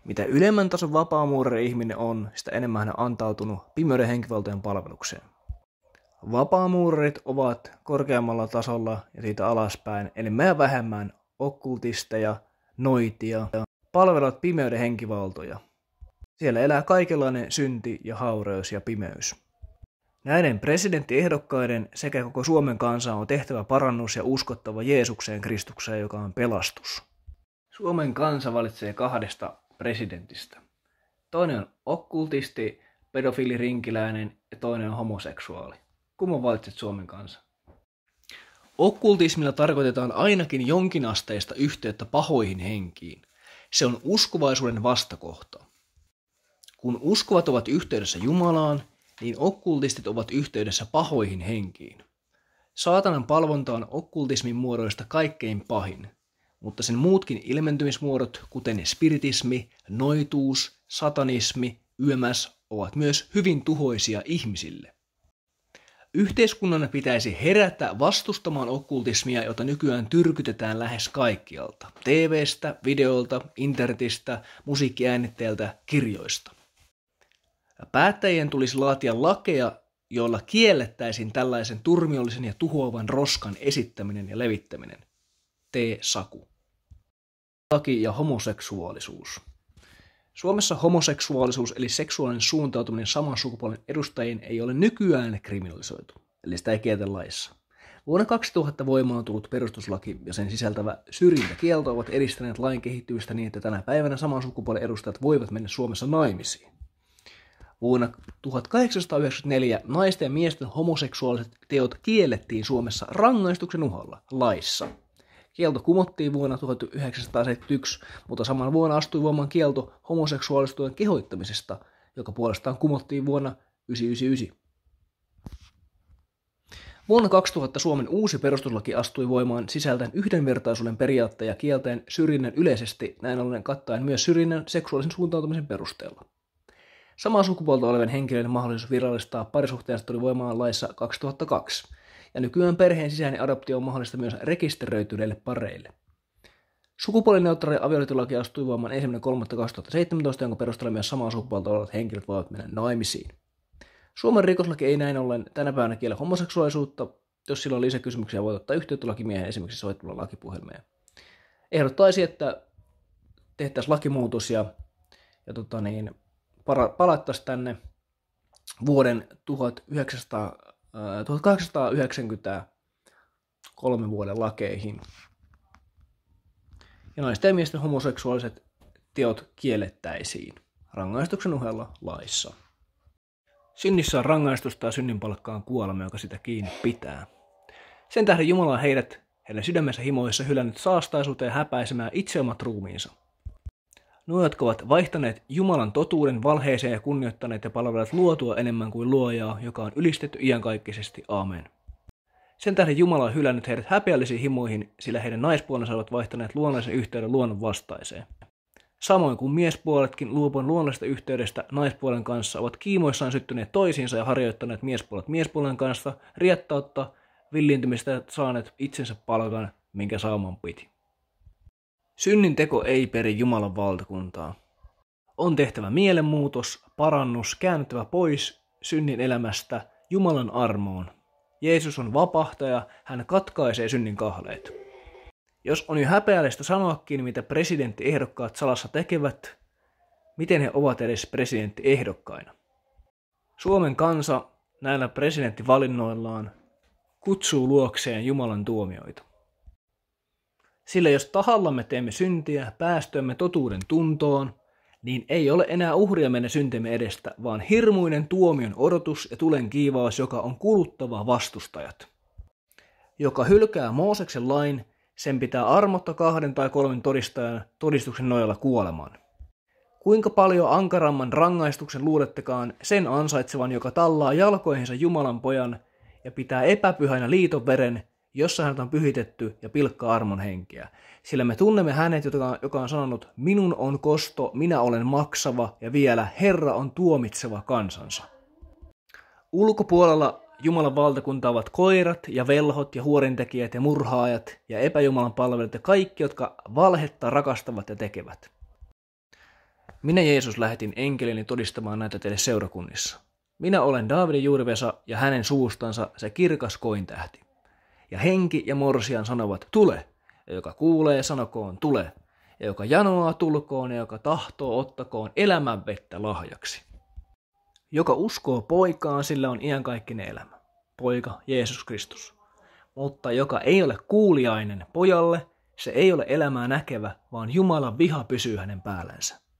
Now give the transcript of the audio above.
Mitä ylemmän tason vapaamuurari-ihminen on, sitä enemmän hän on antautunut pimeyden henkivaltojen palvelukseen. Vapaamuurarit ovat korkeammalla tasolla ja siitä alaspäin, enemmän ja vähemmän okkultisteja, noitia, palvelevat pimeyden henkivaltoja. Siellä elää kaikenlainen synti ja haureus ja pimeys. Näiden presidenttiehdokkaiden sekä koko Suomen kansa on tehtävä parannus ja uskottava Jeesukseen Kristukseen, joka on pelastus. Suomen kansa valitsee 2 presidentistä. Toinen on okkultisti, pedofiilirinkiläinen ja toinen on homoseksuaali. Kumman valitset Suomen kansa? Okkultismilla tarkoitetaan ainakin jonkinasteista yhteyttä pahoihin henkiin. Se on uskovaisuuden vastakohta. Kun uskovat ovat yhteydessä Jumalaan, niin okkultistit ovat yhteydessä pahoihin henkiin. Saatanan palvonta on okkultismin muodoista kaikkein pahin, mutta sen muutkin ilmentymismuodot, kuten spiritismi, noituus, satanismi, YMS, ovat myös hyvin tuhoisia ihmisille. Yhteiskunnan pitäisi herätä vastustamaan okkultismia, jota nykyään tyrkytetään lähes kaikkialta. TV:stä, videolta, internetistä, musiikkiäänitteiltä, kirjoista. Päättäjien tulisi laatia lakeja, joilla kiellettäisiin tällaisen turmiollisen ja tuhoavan roskan esittäminen ja levittäminen. Saku. Laki ja homoseksuaalisuus. Suomessa homoseksuaalisuus eli seksuaalinen suuntautuminen saman sukupuolen edustajiin ei ole nykyään kriminalisoitu, eli sitä ei kielletä laissa. Vuonna 2000 voimaan tullut perustuslaki ja sen sisältävä syrjintäkielto ovat edistäneet lain kehittymistä niin, että tänä päivänä saman sukupuolen edustajat voivat mennä Suomessa naimisiin. Vuonna 1894 naisten ja miesten homoseksuaaliset teot kiellettiin Suomessa rangaistuksen uhalla laissa. Kielto kumottiin vuonna 1971, mutta samana vuonna astui voimaan kielto homoseksuaalisuuden kehoittamisesta, joka puolestaan kumottiin vuonna 1999. Vuonna 2000 Suomen uusi perustuslaki astui voimaan sisältäen yhdenvertaisuuden periaatteja ja kieltäen syrjinnän yleisesti, näin ollen kattaen myös syrjinnän seksuaalisen suuntautumisen perusteella. Samaa sukupuolta olevan henkilöiden mahdollisuus virallistaa parisuhteensa tuli voimaan laissa 2002, ja nykyään perheen sisäinen adoptio on mahdollista myös rekisteröityneille pareille. Sukupuolineutraali avioliittolaki astui voimaan 1.3.2017, jonka perusteella myös samaa sukupuolta olevat henkilöt voivat mennä naimisiin. Suomen rikoslaki ei näin ollen tänä päivänä kiellä homoseksuaalisuutta. Jos sillä on lisäkysymyksiä, voi ottaa yhteyttä lakimiehen esimerkiksi soittamalla lakipuhelimeen. Ehdottaisi, että tehtäisiin lakimuutos ja palattaisiin tänne vuoden 1893 vuoden lakeihin. Ja naisten ja miesten homoseksuaaliset teot kiellettäisiin rangaistuksen uhella laissa. Synnissä on rangaistusta ja synninpalkka on kuolema, joka sitä kiinni pitää. Sen tähden Jumala on heidän sydämensä himoissa hylännyt saastaisuuteen ja häpäisemään itse omat ruumiinsa. Nuo, jotka ovat vaihtaneet Jumalan totuuden valheeseen ja kunnioittaneet ja palvelevat luotua enemmän kuin luojaa, joka on ylistetty iankaikkisesti. Aamen. Sen tähden Jumala on hylännyt heidät häpeällisiin himoihin, sillä heidän naispuolensa ovat vaihtaneet luonnollisen yhteyden luonnon vastaiseen. Samoin kuin miespuoletkin luopuen luonnollisesta yhteydestä naispuolen kanssa ovat kiimoissaan syttyneet toisiinsa ja harjoittaneet miespuolet miespuolen kanssa riettautta, villiintymistä ja saaneet itsensä palkan, minkä saaman piti. Synnin teko ei peri Jumalan valtakuntaa. On tehtävä mielenmuutos, parannus, käännettävä pois synnin elämästä Jumalan armoon. Jeesus on vapahtaja, hän katkaisee synnin kahleet. Jos on jo häpeällistä sanoakin, mitä presidenttiehdokkaat salassa tekevät, miten he ovat edes presidenttiehdokkaina? Suomen kansa näillä presidenttivalinnoillaan kutsuu luokseen Jumalan tuomioita. Sillä jos tahallamme teemme syntiä päästömme totuuden tuntoon, niin ei ole enää uhria mennä syntimme edestä, vaan hirmuinen tuomion odotus ja tulen kiivaus, joka on kuluttava vastustajat. Joka hylkää Mooseksen lain, sen pitää armotta 2 tai 3 todistajan todistuksen nojalla kuolemaan. Kuinka paljon ankaramman rangaistuksen luulettekaan sen ansaitsevan, joka tallaa jalkoihinsa Jumalan pojan ja pitää epäpyhänä liiton veren, jossa hänet on pyhitetty ja pilkkaa armon henkeä. Sillä me tunnemme hänet, joka on sanonut, minun on kosto, minä olen maksava ja vielä Herra on tuomitseva kansansa. Ulkopuolella Jumalan valtakunta ovat koirat ja velhot ja huorintekijät ja murhaajat ja epäjumalan palvelijat ja kaikki, jotka valhetta rakastavat ja tekevät. Minä Jeesus lähetin enkelini todistamaan näitä teille seurakunnissa. Minä olen Daavidin juurivesa ja hänen suustansa se kirkas kointähti. Ja henki ja morsian sanovat, tule, ja joka kuulee, sanokoon, tule, ja joka janoaa, tulkoon, ja joka tahtoo, ottakoon elämän vettä lahjaksi. Joka uskoo poikaan, sillä on iankaikkinen elämä. Poika Jeesus Kristus. Mutta joka ei ole kuuliainen pojalle, se ei ole elämää näkevä, vaan Jumalan viha pysyy hänen päällänsä.